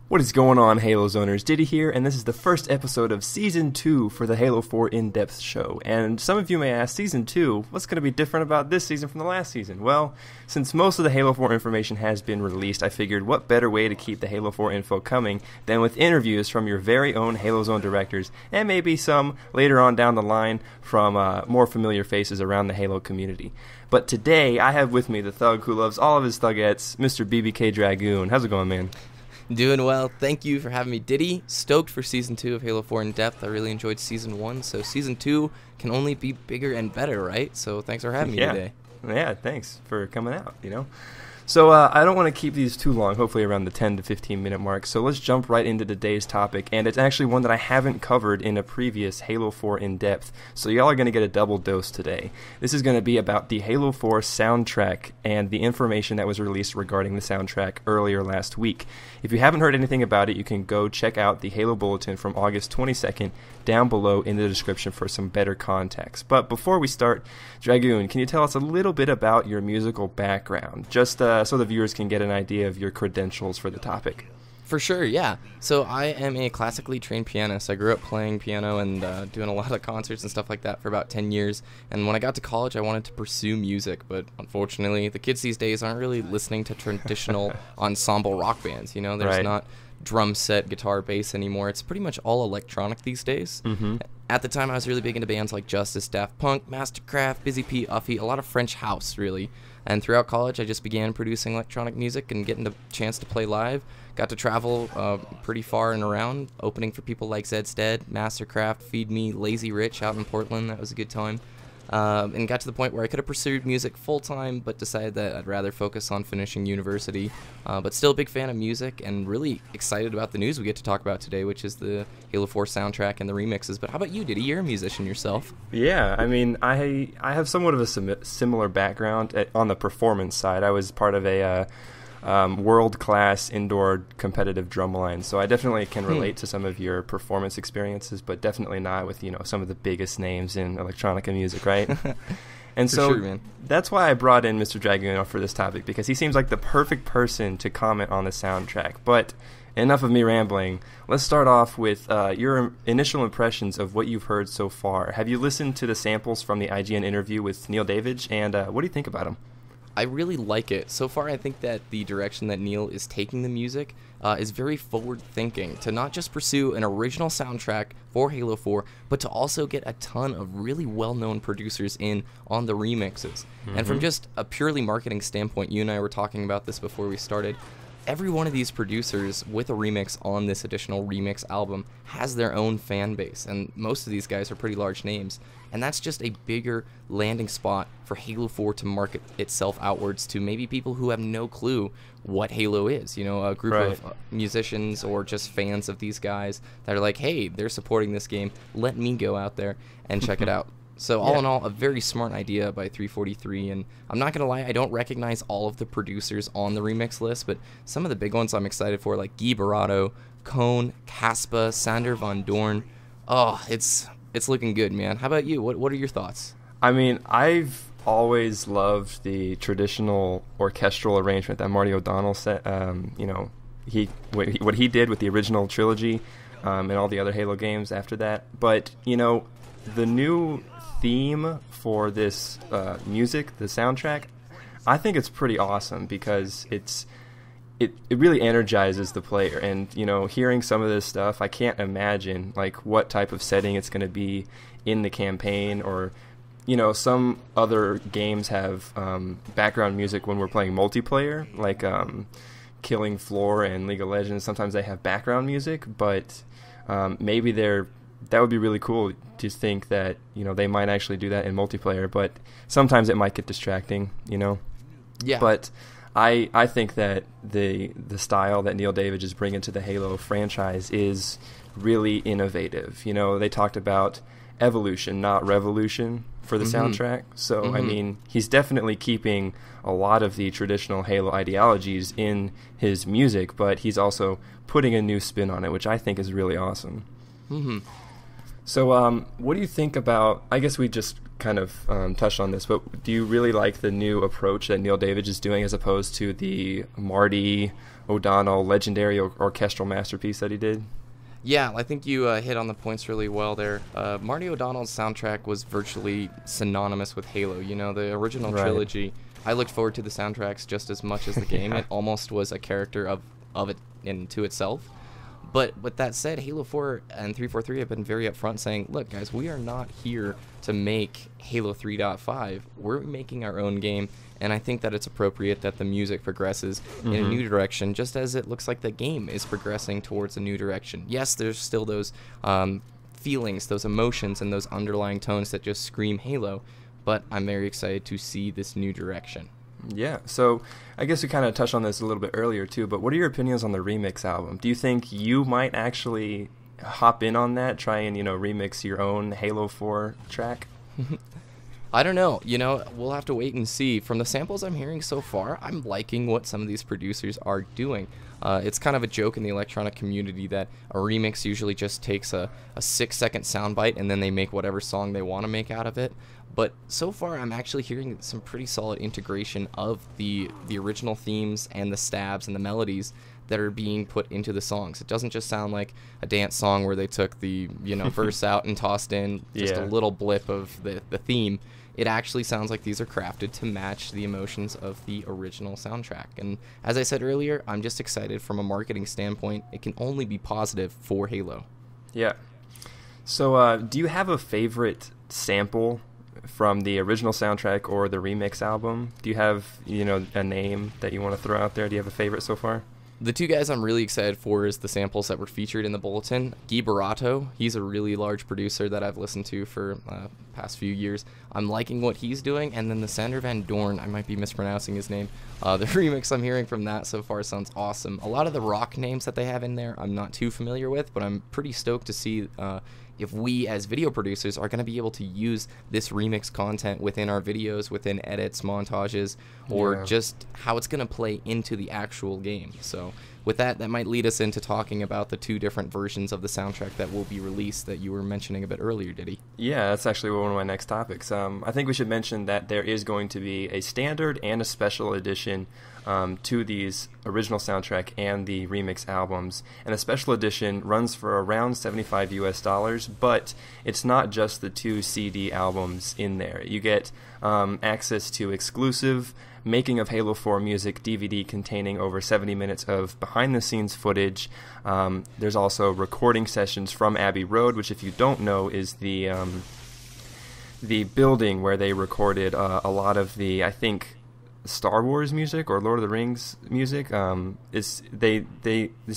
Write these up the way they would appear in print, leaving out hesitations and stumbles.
What is going on, Halo Zoners? Ditty here, and this is the first episode of Season 2 for the Halo 4 In-Depth show. And some of you may ask, Season 2, what's going to be different about this season from the last season? Well, since most of the Halo 4 information has been released, I figured what better way to keep the Halo 4 info coming than with interviews from your very own Halo Zone directors, and maybe some later on down the line from more familiar faces around the Halo community. But today, I have with me the thug who loves all of his thugettes, Mr. BBK Dragoon. How's it going, man? Doing well. Thank you for having me, Ditty. Stoked for Season 2 of Halo 4 In-Depth. I really enjoyed Season 1, so Season 2 can only be bigger and better, right? So thanks for having me today. Yeah, thanks for coming out, So I don't want to keep these too long, hopefully around the 10 to 15 minute mark, so let's jump right into today's topic, and it's actually one that I haven't covered in a previous Halo 4 In-Depth, so y'all are going to get a double dose today. This is going to be about the Halo 4 soundtrack and the information that was released regarding the soundtrack earlier last week. If you haven't heard anything about it, you can go check out the Halo Bulletin from August 22nd down below in the description for some better context. But before we start, Dragoon, can you tell us a little bit about your musical background, just so the viewers can get an idea of your credentials for the topic? For sure, yeah. So I am a classically trained pianist. I grew up playing piano and doing a lot of concerts and stuff like that for about 10 years. And when I got to college, I wanted to pursue music. But unfortunately, the kids these days aren't really listening to traditional ensemble rock bands. There's not drum set, guitar, bass anymore. It's pretty much all electronic these days. Mm-hmm. At the time, I was really big into bands like Justice, Daft Punk, Mastercraft, Busy P, Uffy, a lot of French house, really. And throughout college, I just began producing electronic music and getting a chance to play live. Got to travel pretty far and around, opening for people like Zed's Dead, Mastercraft, Feed Me, Lazy Rich out in Portland. That was a good time. And got to the point where I could have pursued music full-time, but decided that I'd rather focus on finishing university. But still a big fan of music and really excited about the news we get to talk about today, which is the Halo 4 soundtrack and the remixes. But how about you, Diddy? You're a musician yourself. Yeah, I mean, I have somewhat of a similar background on the performance side. I was part of a world-class indoor competitive drumline, so I definitely can relate to some of your performance experiences, but definitely not with some of the biggest names in electronica music, right? And so sure, man. That's why I brought in Mr. Dragoon for this topic, because he seems like the perfect person to comment on the soundtrack. But enough of me rambling. Let's start off with your initial impressions of what you've heard so far. Have you listened to the samples from the IGN interview with Neil Davidge, and what do you think about them? I really like it. So far, I think that the direction that Neil is taking the music is very forward-thinking, to not just pursue an original soundtrack for Halo 4, but to also get a ton of really well-known producers in on the remixes. Mm-hmm. And from just a purely marketing standpoint, you and I were talking about this before we started, every one of these producers with a remix on this additional remix album has their own fan base, and most of these guys are pretty large names. And that's just a bigger landing spot for Halo 4 to market itself outwards to maybe people who have no clue what Halo is. A group of musicians or just fans of these guys that are like, hey, they're supporting this game. Let me go out there and check it out. So all in all, a very smart idea by 343, and I'm not going to lie, I don't recognize all of the producers on the remix list, but some of the big ones I'm excited for, like Guy Barato, Cone, Caspa, Sander Von Dorn. Oh, it's looking good, man. How about you? What are your thoughts? I mean, I've always loved the traditional orchestral arrangement that Marty O'Donnell set. What he did with the original trilogy and all the other Halo games after that. But, the new theme for this music, the soundtrack, I think it's pretty awesome because it really energizes the player. And hearing some of this stuff, I can't imagine what type of setting it's going to be in the campaign, or some other games have background music when we're playing multiplayer, like Killing Floor and League of Legends. Sometimes they have background music, but maybe that would be really cool to think that they might actually do that in multiplayer, but sometimes it might get distracting, Yeah. But I think that the style that Neil Davidge is bringing to the Halo franchise is really innovative. They talked about evolution, not revolution, for the soundtrack. So, I mean, he's definitely keeping a lot of the traditional Halo ideologies in his music, but he's also putting a new spin on it, which I think is really awesome. Mm-hmm. So, what do you think about, I guess we just kind of touched on this, but do you really like the new approach that Neil Davidge is doing as opposed to the Marty O'Donnell legendary orchestral masterpiece that he did? Yeah, I think you hit on the points really well there. Marty O'Donnell's soundtrack was virtually synonymous with Halo. You know, the original trilogy. I looked forward to the soundtracks just as much as the game. It almost was a character of it into itself. But with that said, Halo 4 and 343 have been very upfront saying, look, guys, we are not here to make Halo 3.5. We're making our own game, and I think that it's appropriate that the music progresses in a new direction, just as it looks like the game is progressing towards a new direction. Yes, there's still those feelings, those emotions, and those underlying tones that just scream Halo, but I'm very excited to see this new direction. Yeah, so I guess we kind of touched on this a little bit earlier too, but what are your opinions on the remix album? Do you think you might actually hop in on that, try and, remix your own Halo 4 track? I don't know. We'll have to wait and see. From the samples I'm hearing so far, I'm liking what some of these producers are doing. It's kind of a joke in the electronic community that a remix usually just takes a 6-second soundbite and then they make whatever song they want to make out of it. But so far, I'm actually hearing some pretty solid integration of the original themes and the stabs and the melodies that are being put into the songs. It doesn't just sound like a dance song where they took the verse out and tossed in just a little blip of the theme. It actually sounds like these are crafted to match the emotions of the original soundtrack. And as I said earlier, I'm just excited from a marketing standpoint. It can only be positive for Halo. Yeah. So do you have a favorite sample from the original soundtrack or the remix album? Do you have, a name that you want to throw out there? Do you have a favorite so far? The two guys I'm really excited for is the samples that were featured in the bulletin. Guy Barato, he's a really large producer that I've listened to for past few years. I'm liking what he's doing. And then the Sander Van Doorn, I might be mispronouncing his name. The remix I'm hearing from that so far sounds awesome. A lot of the rock names that they have in there I'm not too familiar with, but I'm pretty stoked to see if we as video producers are going to be able to use this remix content within our videos, within edits, montages, or just how it's going to play into the actual game. So with that might lead us into talking about the two different versions of the soundtrack that will be released that you were mentioning a bit earlier, Ditty. Yeah, that's actually one of my next topics. I think we should mention that there is going to be a standard and a special edition to these original soundtrack and the remix albums. And the special edition runs for around $75 US, but it's not just the two CD albums in there. You get access to exclusive Making of Halo 4 music DVD containing over 70 minutes of behind-the-scenes footage. There's also recording sessions from Abbey Road, which, if you don't know, is the building where they recorded a lot of the, I think, Star Wars music or Lord of the Rings music. This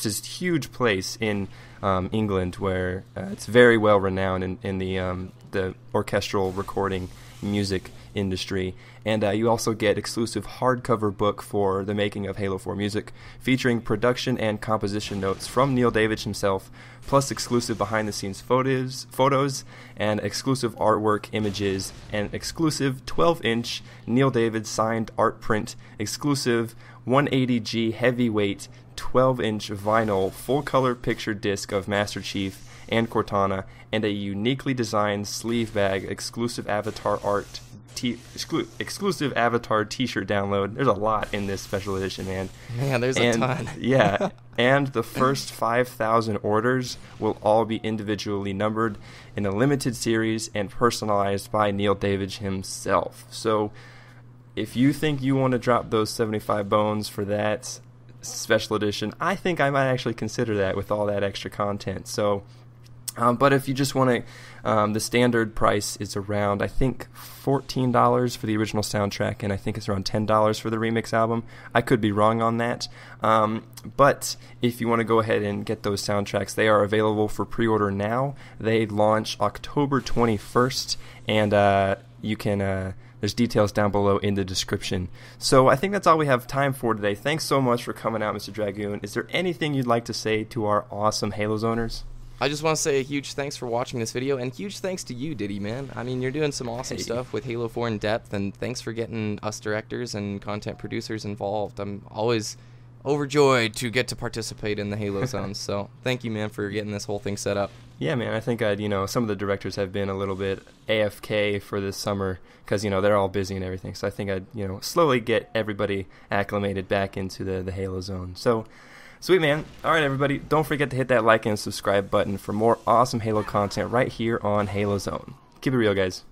is huge place in England where it's very well renowned in the orchestral recording music industry. And you also get exclusive hardcover book for the Making of Halo 4 music, featuring production and composition notes from Neil Davidge himself, plus exclusive behind-the-scenes photos and exclusive artwork images, and exclusive 12-inch Neil Davidge signed art print, exclusive 180G heavyweight 12-inch vinyl full-color picture disc of Master Chief and Cortana, and a uniquely designed sleeve bag exclusive avatar art exclusive avatar t-shirt download. There's a lot in this special edition, man. Man, there's a ton. Yeah, and the first 5,000 orders will all be individually numbered in a limited series and personalized by Neil Davidge himself. So if you think you want to drop those 75 bones for that special edition, I think I might actually consider that with all that extra content. So but if you just want to, the standard price is around, I think, $14 for the original soundtrack, and I think it's around $10 for the remix album. I could be wrong on that. But if you want to go ahead and get those soundtracks, they are available for pre-order now. They launch October 21st, and you can... there's details down below in the description. So I think that's all we have time for today. Thanks so much for coming out, Mr. Dragoon. Is there anything you'd like to say to our awesome Halo Zoners? I just want to say a huge thanks for watching this video, and huge thanks to you, Ditty, man. I mean, you're doing some awesome stuff with Halo 4 in depth, and thanks for getting us directors and content producers involved. I'm always overjoyed to get to participate in the Halo Zones, so thank you, man, for getting this whole thing set up. Yeah, man, I think some of the directors have been a little bit AFK for this summer because, they're all busy and everything. So I think I'd, slowly get everybody acclimated back into the Halo zone. So, sweet, man. All right, everybody, don't forget to hit that like and subscribe button for more awesome Halo content right here on Halo Zone. Keep it real, guys.